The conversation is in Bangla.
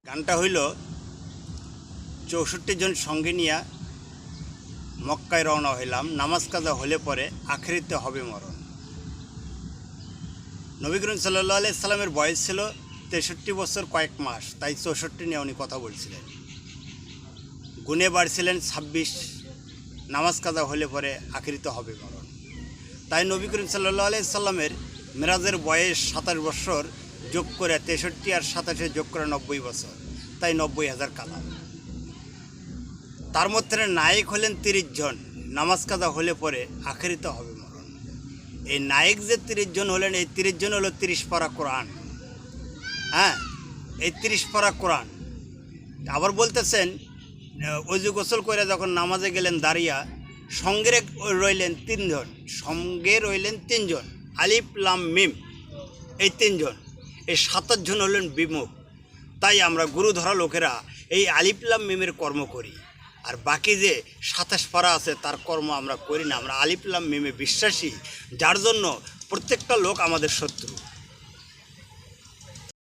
গানটা হইল ৬৪ জন সঙ্গে নিয়ে মক্কায় রওনা হইলাম, নামাজ কাজা হলে পরে আখেরিতে হবে মরণ। নবী করিম সাল্লাল্লাহু আলাইহি সাল্লামের বয়স ছিল ৬৩ বছর কয়েক মাস, তাই ৬৪ নিয়ে উনি কথা বলছিলেন। গুণে বাড়ছিলেন ২৬, নামাজ কাজা হলে পরে আখেরিতে হবে মরণ। তাই নবী করিম সাল্লাল্লাহু আলাইহি সাল্লামের মেরাজের বয়স ২৭ বছর, যোগ করে ৬৩ আর ২৭ যোগ করে ৯০ বছর, তাই ৯০,০০০ কালাম। তার মধ্যে নায়ক হলেন ৩০ জন, নামাজ কাজা হলে পরে আখেরিতে হবে মরণ। এই নায়ক যে ৩০ জন হলেন, এই ৩০ জন হলো ৩০ পারা কোরআন। হ্যাঁ, এই ৩০ পারা কোরআন। আবার বলতেছেন অজু গোসল করে যখন নামাজে গেলেন দাঁড়িয়া, সঙ্গে রইলেন ৩ জন, সঙ্গে রইলেন ৩ জন, আলিফ লাম মিম, এই ৩ জন। এই ২৭ জন হলেন বিমুখ। তাই আমরা গুরু ধরা লোকেরা এই আলিফ লাম মিমের কর্ম করি, আর বাকি যে ২৭ পারা আছে তার কর্ম আমরা করি না। আমরা আলিফ লাম মিমে বিশ্বাসী, যার জন্য প্রত্যেকটা লোক আমাদের শত্রু।